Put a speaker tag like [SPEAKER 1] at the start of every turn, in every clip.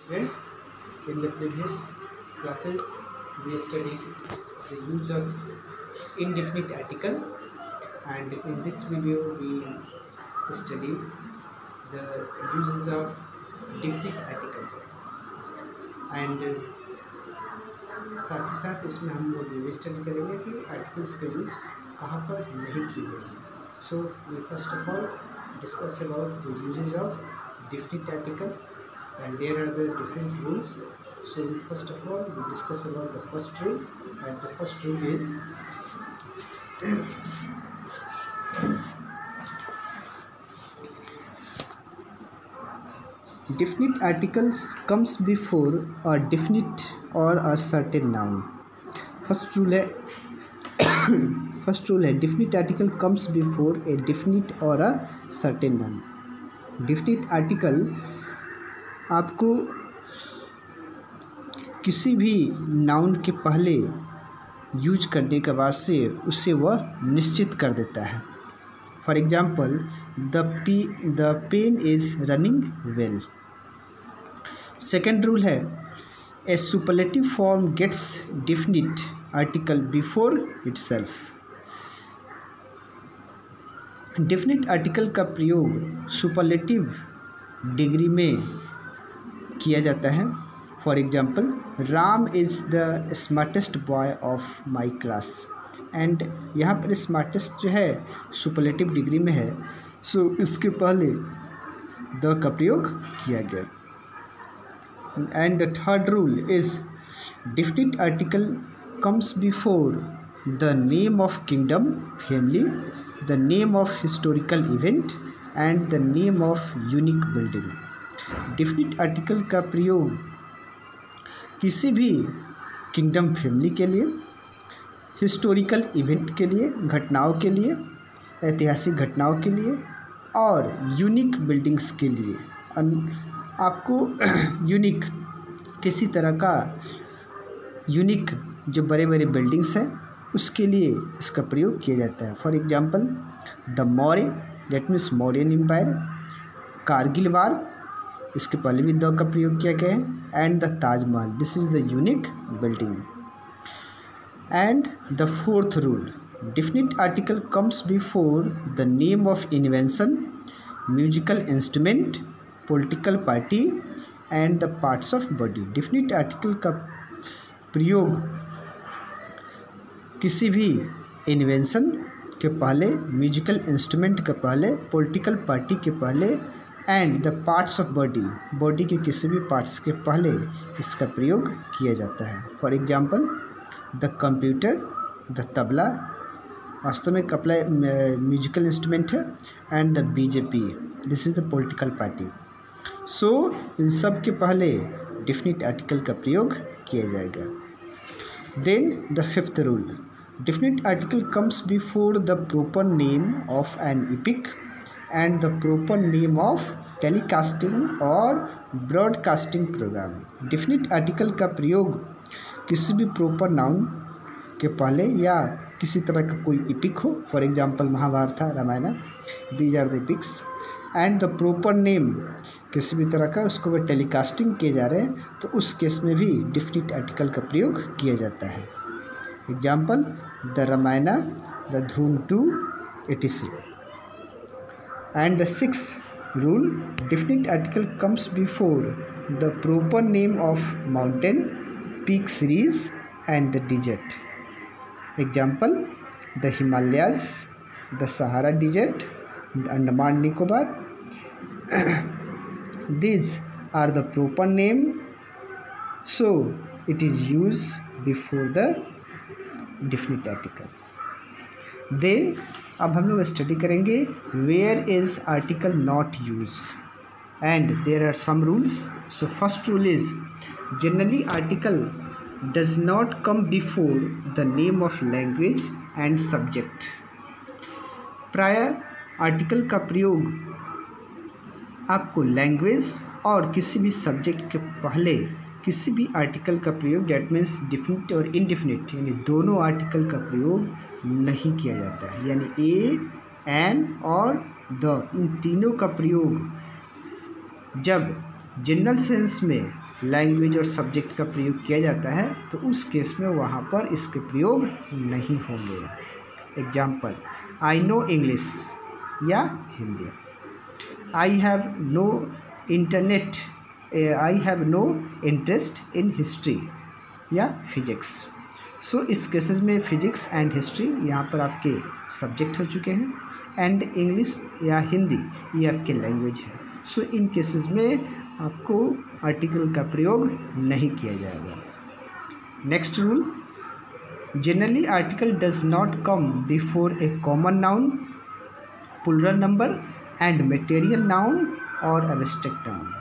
[SPEAKER 1] Friends, in the previous classes we studied the use of indefinite article, and in this video we study the uses of definite article, and साथ ही साथ इसमें हम लोग ये study करेंगे कि articles का यूज़ कहाँ पर नहीं किए जाएंगे. So we first of all discuss about the usages of definite article, and there are the different rules. So first of all we discuss about the first rule, and the first rule is definite articles comes before a definite or a certain noun. first rule है definite article comes before a definite or a certain noun. definite article आपको किसी भी noun के पहले use करने के बाद से उससे वह निश्चित कर देता है. For example, the pen is running well. Second rule है a superlative form gets definite article before itself. Definite article का प्रयोग सुपरलेटिव डिग्री में किया जाता है. For example, Ram is the smartest boy of my class. And यहाँ पर smartest जो है सुपरलेटिव डिग्री में है, सो इसके पहले द का प्रयोग किया गया. And the third rule is definite article comes before the name of kingdom, family, the name of historical event and the name of unique building. Definite article का प्रयोग किसी भी किंगडम, फैमिली के लिए, हिस्टोरिकल इवेंट के लिए, घटनाओं के लिए, ऐतिहासिक घटनाओं के लिए, और यूनिक बिल्डिंग्स के लिए. आपको यूनिक किसी तरह का यूनिक जो बड़े बड़े बिल्डिंग्स हैं उसके लिए इसका प्रयोग किया जाता है. For example, the Maurya, that means Mauryan empire, Kargil war, इसके पहले भी द का प्रयोग किया गया है, and the Taj Mahal, this is the unique building. And the fourth rule, definite article comes before the name of invention, musical instrument, political party and the parts of body. Definite article का प्रयोग किसी भी invention के पहले, musical instrument के पहले, political party के पहले, and the parts of body, body के किसी भी पार्ट्स के पहले इसका प्रयोग किया जाता है. For example, the computer, the tabla, वास्तव में कपला म्यूजिकल इंस्ट्रूमेंट है, and the BJP, this is the political party. So इन सब के पहले डेफिनिट आर्टिकल का प्रयोग किया जाएगा. Then the fifth rule, definite article comes before the proper name of an epic and the proper name of telecasting और broadcasting program. Definite article का प्रयोग किसी भी प्रॉपर नाउन के पहले या किसी तरह का कोई एपिक हो, for example Mahabharata, Ramayana, these are the epics, and the proper name किसी भी तरह का, उसको अगर टेलीकास्टिंग किए जा रहे हैं तो उस केस में भी डेफिनिट आर्टिकल का प्रयोग किया जाता है. एग्जाम्पल, द रामायण, द धूम 2 etc. And the sixth rule, definite article comes before the proper name of mountain, peak series and the desert. Example, the Himalayas, the Sahara Desert, the Andaman Nicobar. These are the proper name, so it is used before the definite article. Then अब हम लोग study करेंगे where is article not use, and there are some rules. So first rule is generally article does not come before the name of language and subject. प्राय article का प्रयोग आपको language और किसी भी सब्जेक्ट के पहले किसी भी आर्टिकल का प्रयोग, डैट मीन्स डिफिनिट और इनडिफिनिट, यानी दोनों आर्टिकल का प्रयोग नहीं किया जाता है. यानी ए, एन और द, इन तीनों का प्रयोग जब जनरल सेंस में लैंग्वेज और सब्जेक्ट का प्रयोग किया जाता है तो उस केस में वहाँ पर इसके प्रयोग नहीं होंगे। एग्जाम्पल, आई नो इंग्लिश या Hindi. I have no interest in history या फिजिक्स। सो इस केसेस में फिजिक्स एंड हिस्ट्री यहाँ पर आपके सब्जेक्ट हो चुके हैं एंड इंग्लिश या हिंदी ये आपके लैंग्वेज है। सो इन केसेस में आपको आर्टिकल का प्रयोग नहीं किया जाएगा। Next rule, generally article does not come before a common noun, plural number and material noun और एब्स्ट्रैक्ट नाउन।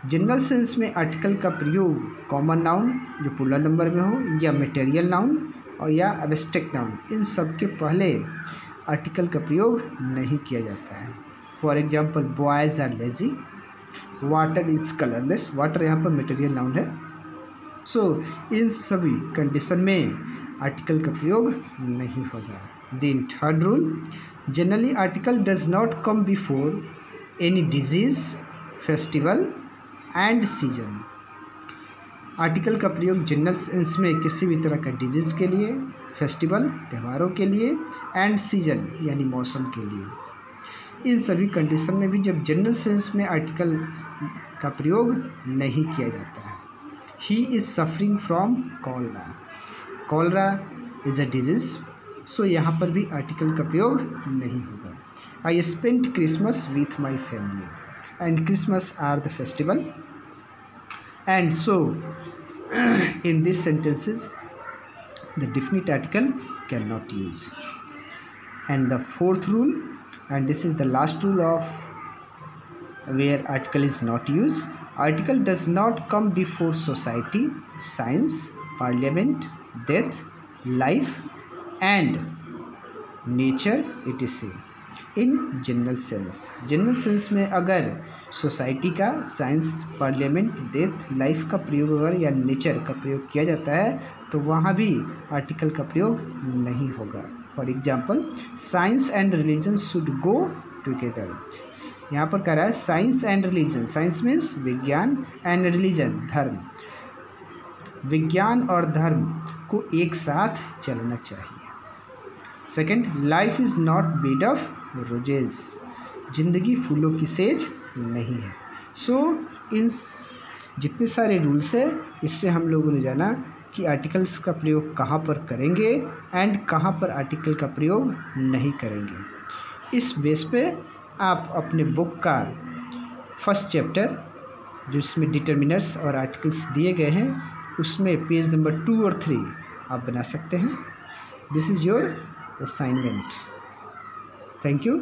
[SPEAKER 1] जनरल सेंस में आर्टिकल का प्रयोग कॉमन नाउन जो प्लूरल नंबर में हो या मटेरियल नाउन और या एब्स्ट्रैक्ट नाउन, इन सब के पहले आर्टिकल का प्रयोग नहीं किया जाता है। For example, boys are lazy, water is colourless. Water यहाँ पर मटेरियल नाउन है। सो इन सभी कंडीशन में आर्टिकल का प्रयोग नहीं होगा। Then third rule, generally article does not come before any disease, festival and season. Article का प्रयोग जनरल सेंस में किसी भी तरह का डिजीज़ के लिए, फेस्टिवल त्योहारों के लिए एंड सीजन यानी मौसम के लिए। इन सभी कंडीशन में भी जब जनरल सेंस में आर्टिकल का प्रयोग नहीं किया जाता है। He is suffering from cholera, cholera is a disease. So यहाँ पर भी आर्टिकल का प्रयोग नहीं होगा। I spent Christmas with my family and Christmas are the festival, and so in these sentences the definite article cannot use. And the fourth rule, and this is the last rule of where article is not used, article does not come before society, science, parliament, death, life and nature etc. In general sense, general sense में अगर society का, science, parliament, death, life का प्रयोग अगर या nature का प्रयोग किया जाता है तो वहाँ भी आर्टिकल का प्रयोग नहीं होगा। For example, science and religion should go together. यहाँ पर कह रहा है science and religion. Science means विज्ञान एंड रिलीजन धर्म। विज्ञान और धर्म को एक साथ चलना चाहिए। Second, life is not made of roses. जिंदगी फूलों की सेज नहीं है। सो इन जितने सारे रूल्स है इससे हम लोगों ने जाना कि आर्टिकल्स का प्रयोग कहाँ पर करेंगे एंड कहाँ पर आर्टिकल का प्रयोग नहीं करेंगे। इस बेस पे आप अपने बुक का फर्स्ट चैप्टर जिसमें डिटर्मिनर्स और आर्टिकल्स दिए गए हैं उसमें पेज नंबर 2 और 3 आप बना सकते हैं। This is your assignment. Thank you.